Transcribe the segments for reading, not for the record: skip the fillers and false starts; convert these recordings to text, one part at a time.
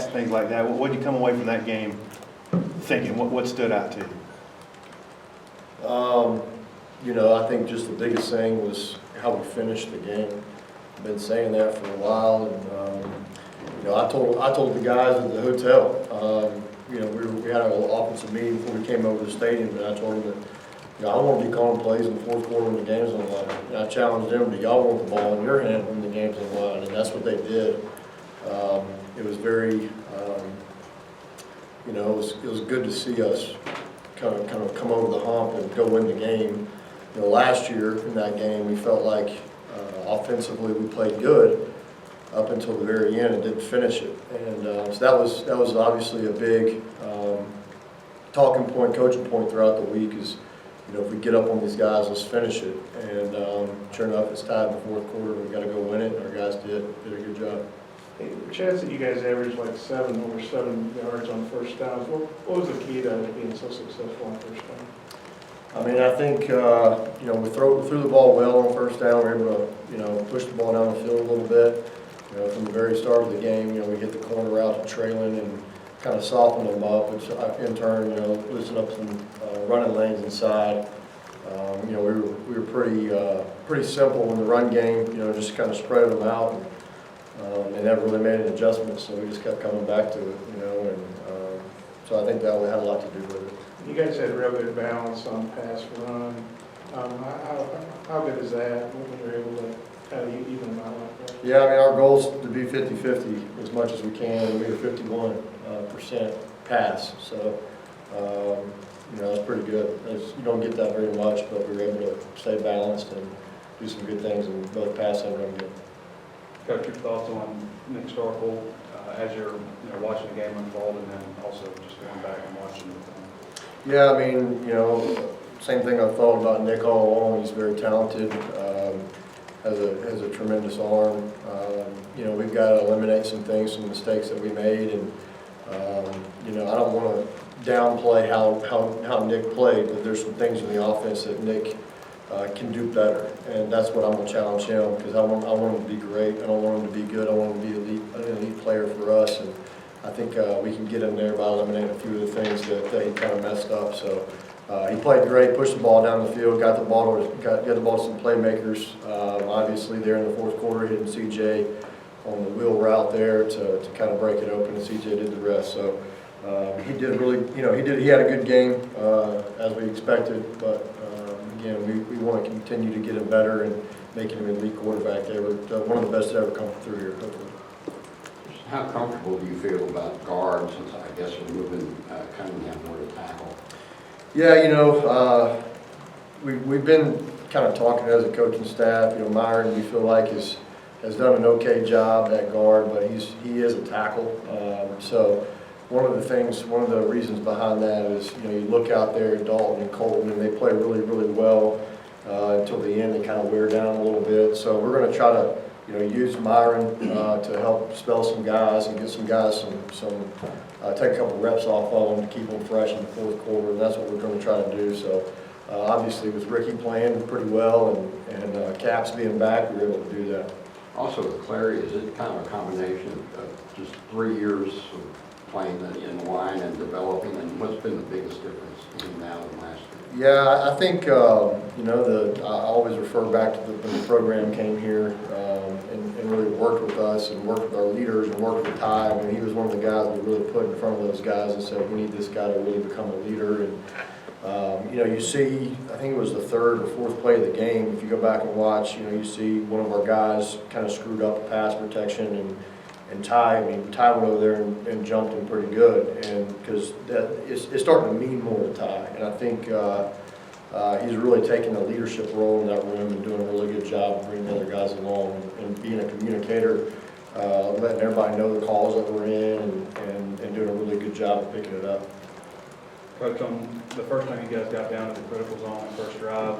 things like that. What did you come away from that game thinking? What stood out to you? I think just the biggest thing was how we finished the game. I've been saying that for a while, and I told the guys at the hotel. We had an offensive meeting before we came over to the stadium, and I told them that I want to be calling plays in the fourth quarter when the game's on the line. And I challenged them, do y'all want the ball in your hand when the game's on the line? And that's what they did. It was very, it was good to see us kind of come over the hump and go win the game. Last year in that game, we felt like offensively we played good up until the very end and didn't finish it. And so that was obviously a big talking point, coaching point throughout the week is, if we get up on these guys, let's finish it. And sure enough, it's tied in the fourth quarter. We've got to go win it, and our guys did a good job. Hey, the chance that you guys averaged like over 7 yards on first downs, what was the key to being so successful on first down? I mean, I think, we threw the ball well on first down. We were able to, push the ball down the field a little bit. From the very start of the game, we hit the corner out to trailing and kind of softened them up, which in turn, loosened up some running lanes inside. We were pretty simple in the run game, just kind of spread them out. And never really made an adjustment, so we just kept coming back to it, and so I think that had a lot to do with it. You guys had real good balance on pass run. How good is that when you're able to kind of even them out like that? Yeah, I mean, our goal is to be 50-50 as much as we can, and we were 51% pass, so that's pretty good. You don't get that very much, but we were able to stay balanced and do some good things in both pass and run game. Coach, your thoughts on Nick Starkle as you're watching the game unfold, and then also just going back and watching the film? Yeah, I mean, same thing I've thought about Nick all along. He's very talented, has a tremendous arm. We've got to eliminate some things, some mistakes that we made, and I don't want to downplay how Nick played, but there's some things in the offense that Nick can do better, and that's what I'm going to challenge him, because I want him to be great. I don't want him to be good. I want him to be an elite player for us, and I think we can get him there by eliminating a few of the things that he kind of messed up. So he played great, pushed the ball down the field, got the ball to some playmakers. Obviously, there in the fourth quarter, hitting CJ on the wheel route there to kind of break it open, and CJ did the rest. So he did really, he had a good game as we expected, but. Again, we want to continue to get him better and make him an elite quarterback. They were one of the best to ever come through here, hopefully. How comfortable do you feel about guards, since I guess we're moving Cunningham more to tackle? Yeah, we've been kind of talking as a coaching staff. Myron, we feel like has done an okay job at guard, but he is a tackle. So one of the reasons behind that is, you look out there at Dalton and Colton, and they play really, really well until the end. They kind of wear down a little bit. So we're going to try to, use Myron to help spell some guys and get some guys take a couple reps off of them to keep them fresh in the fourth quarter, and that's what we're going to try to do. So obviously with Ricky playing pretty well and Caps being back, we were able to do that. Also with Clary, is it kind of a combination of just 3 years of playing in the line and developing, and what's been the biggest difference between now and last year? Yeah, I think, I always refer back to when the program came here and really worked with us and worked with our leaders and worked with Ty. I mean, he was one of the guys we really put in front of those guys and said, we need this guy to really become a leader. And, you see, I think it was the third or fourth play of the game, if you go back and watch, you see one of our guys kind of screwed up the pass protection, and Ty went over there and jumped him pretty good, and because it's starting to mean more to Ty, and I think he's really taking a leadership role in that room and doing a really good job of bringing the other guys along and being a communicator, letting everybody know the calls that we're in, and doing a really good job of picking it up. Coach, on the first time you guys got down to the critical zone in the first drive,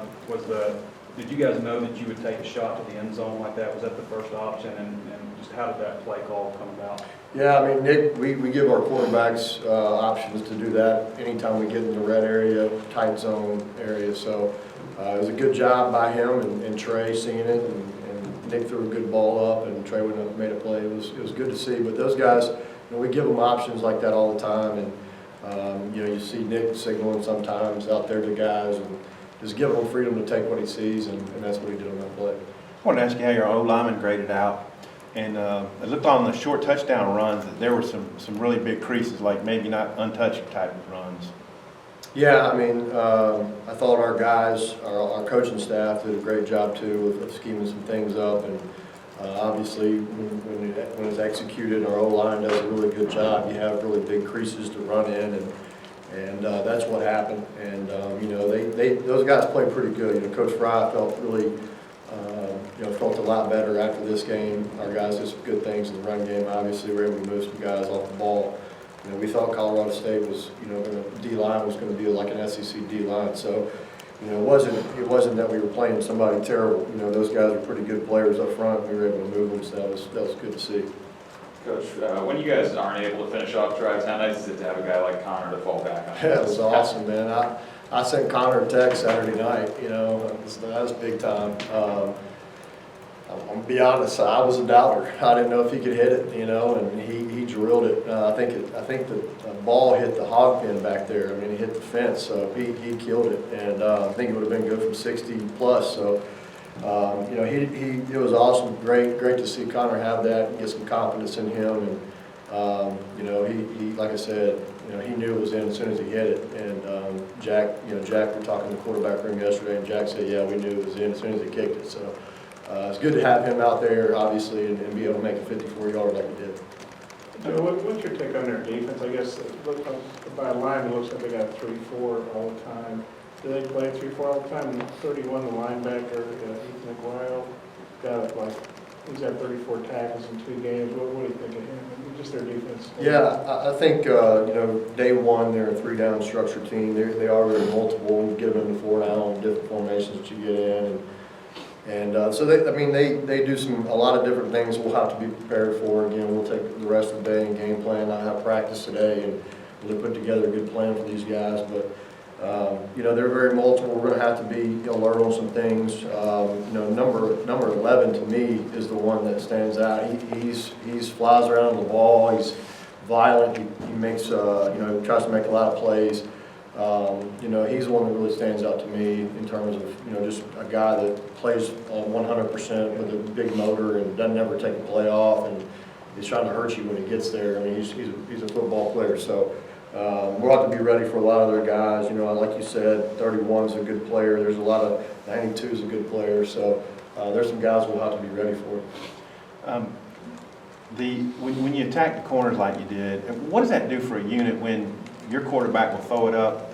did you guys know that you would take a shot to the end zone like that? Was that the first option, and just how did that play call come about? Yeah, I mean, Nick, we give our quarterbacks options to do that anytime we get in the red area, tight zone area. So it was a good job by him and Trey seeing it, and Nick threw a good ball up, and Trey went up and made a play. It was good to see. But those guys, we give them options like that all the time, and you see Nick signaling sometimes out there to guys, and just giving them freedom to take what he sees, and that's what he did on that play. I wanted to ask you how your O-lineman graded out. And it looked on the short touchdown runs that there were some really big creases, like maybe not untouched type of runs. Yeah, I mean, I thought our guys, our coaching staff did a great job too of scheming some things up, and obviously when it's executed, our O-line does a really good job. You have really big creases to run in, and that's what happened. And those guys played pretty good. Coach Fry felt really felt a lot better after this game. Our guys did some good things in the run game. Obviously, we were able to move some guys off the ball. We thought Colorado State was, D-line was going to be like an SEC D-line. So, it wasn't that we were playing somebody terrible. Those guys are pretty good players up front. We were able to move them, so that was good to see. Coach, when you guys aren't able to finish off drives, how nice is it to have a guy like Connor to fall back on? Yeah, it was awesome, man. I sent Connor a text Saturday night. That was big time. I'm gonna be honest, I was a doubter. I didn't know if he could hit it, and he drilled it. I think the ball hit the hog pen back there. I mean, he hit the fence, so he killed it, and I think it would have been good from 60 plus. So, it was awesome, great to see Connor have that, and get some confidence in him, and he like I said, he knew it was in as soon as he hit it. And Jack, we were talking in the quarterback room yesterday, and Jack said, yeah, we knew it was in as soon as he kicked it. So. It's good to have him out there, obviously, and be able to make a 54-yarder like he did. Joe, what's your take on their defense? I guess by line, it looks like they got 3-4 all the time. Do they play 3-4 all the time? 31, the linebacker, Ethan McGuire, he's got 34 tackles in 2 games. What do you think of him? Just their defense. Yeah, I think, day one, they're a 3-down structure team. They are really multiple. You get them into 4-down, different formations that you get in. And so they do a lot of different things we'll have to be prepared for. Again, we'll take the rest of the day and game plan. I have practice today and really put together a good plan for these guys. But they're very multiple. We're going to have to be alert on some things. Number 11 to me is the one that stands out. He's flies around the ball. He's violent. He makes tries to make a lot of plays. He's the one that really stands out to me in terms of, just a guy that plays 100% with a big motor and doesn't ever take a play off, and he's trying to hurt you when he gets there. I mean, he's a football player, so we'll have to be ready for a lot of their guys. Like you said, 31 is a good player. There's a lot of 92 is a good player, so there's some guys we'll have to be ready for. When you attack the corners like you did, what does that do for a unit when your quarterback will throw it up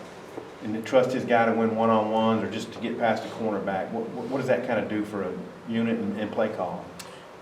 and trust his guy to win one-on-ones or just to get past the cornerback? What does that kind of do for a unit and play call?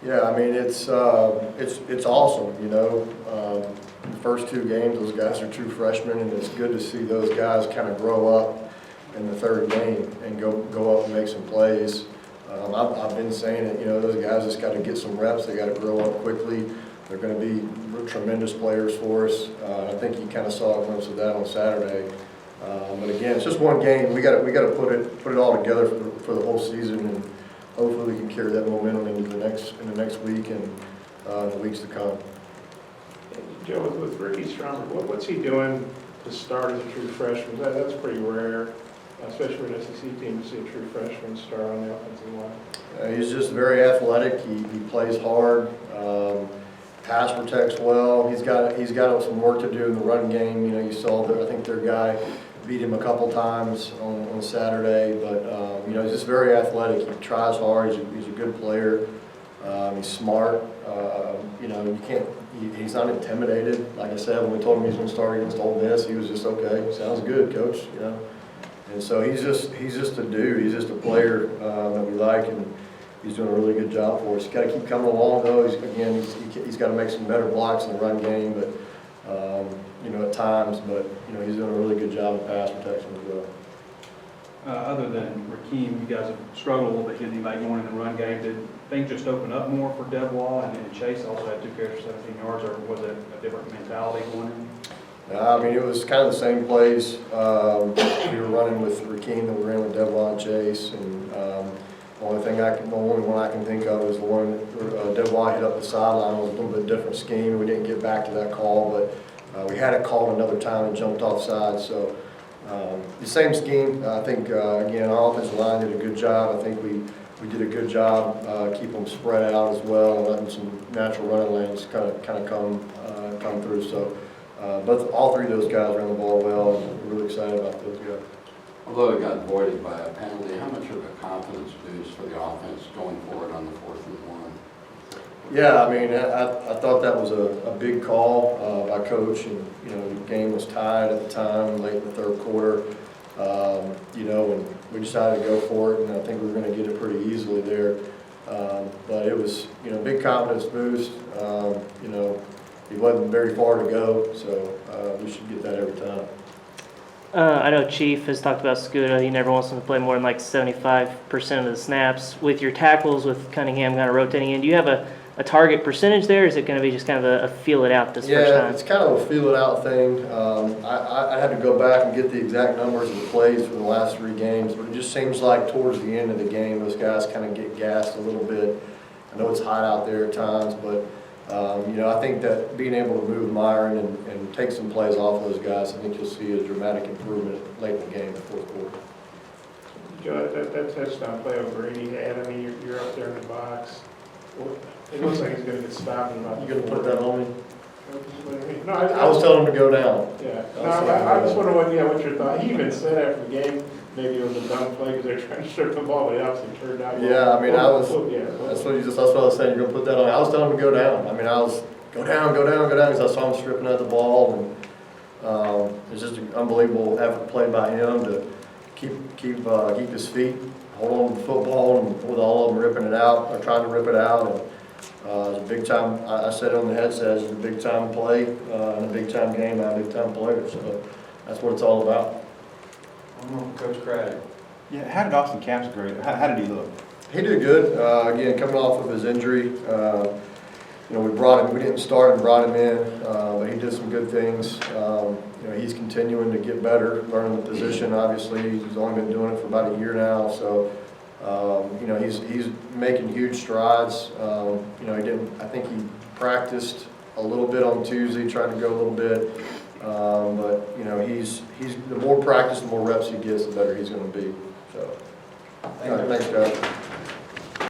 Yeah, I mean, it's awesome, the first 2 games, those guys are true freshmen, and it's good to see those guys kind of grow up in the 3rd game and go up and make some plays. I've been saying it, those guys just got to get some reps. They got to grow up quickly. They're going to be tremendous players for us. I think you kind of saw a glimpse of that on Saturday. But again, it's just one game. We got to put it all together for the whole season, and hopefully we can carry that momentum into the next week and the weeks to come. Joe, with Ricky Stromberg, what's he doing to start as a true freshman? That's pretty rare, especially for an SEC team to see a true freshman start on the offensive line. He's just very athletic. He plays hard. Pass protects well. He's got some work to do in the run game. You saw I think their guy beat him a couple times on Saturday, but he's just very athletic. He tries hard. He's a good player. He's smart. He's not intimidated. Like I said, when we told him he's going to start against Ole Miss, he was just okay. Sounds good, coach. And so he's just a dude. He's just a player that we like, and he's doing a really good job for us. He's got to keep coming along, though. He's got to make some better blocks in the run game, but at times. But he's doing a really good job of pass protection as well. Other than Rakeem, you guys have struggled a little bit getting anybody going in the run game. Did things just open up more for Devois, and Chase also had 2 carries for 17 yards, or was it a different mentality going in? I mean, it was kind of the same plays. We were running with Rakeem that we ran with Devois and Chase, and The only one I can think of is the one that Dubois hit up the sideline. It was a little bit different scheme. We didn't get back to that call, but we had it called another time and jumped offside. So the same scheme. I think, again, our offensive line did a good job. I think we did a good job keeping them spread out as well and letting some natural running lanes kind of come through. So, but all three of those guys ran the ball well, and we're really excited about those guys. Although it got voided by a penalty, how much of a confidence boost for the offense going forward on the 4th and 1? Yeah, I mean, I thought that was a big call by coach, and the game was tied at the time, late in the third quarter. And we decided to go for it, and I think we were going to get it pretty easily there. But it was, big confidence boost. He wasn't very far to go, so we should get that every time. I know Chief has talked about Scuda. He never wants them to play more than like 75% of the snaps. With your tackles, with Cunningham kind of rotating in, do you have a target percentage there? Or is it going to be just kind of a feel it out this first time? Yeah, it's kind of a feel it out thing. I had to go back and get the exact numbers of the plays for the last 3 games, but it just seems like towards the end of the game, those guys kind of get gassed a little bit. I know it's hot out there at times, but I think that being able to move Myron and take some plays off those guys, I think you'll see a dramatic improvement late in the game, the 4th quarter. Joe, that touchdown play over Brady had, I mean, you're up there in the box. It looks like he's going to get stopped in about. You gonna put that on me? No, I was telling him to go down. Yeah, no, I just wonder what your thought, he even said after the game, maybe it was a dumb play because they're trying to strip the ball, but it obviously turned out. Yeah, I mean, that's Yeah. what I was saying, you're gonna put that on. I was telling him to go down. I mean, I was, go down, because I saw him stripping at the ball, and it's just an unbelievable effort played by him to keep his feet, hold on to the football, and with all of them ripping it out, or trying to rip it out, and it's a big time, I said it on the headset, it's a big time play, and a big time game, and a big time player, so that's what it's all about. Coach Craddock. Yeah, how did Austin Capps grade? How did he look? He did good. Again, coming off of his injury, we didn't start and brought him in, but he did some good things. He's continuing to get better, learning the position. Obviously, he's only been doing it for about a year now, so he's making huge strides. I think he practiced a little bit on Tuesday, tried to go a little bit, but he's the more practice, the more reps he gets, the better he's going to be. So, thanks, guys.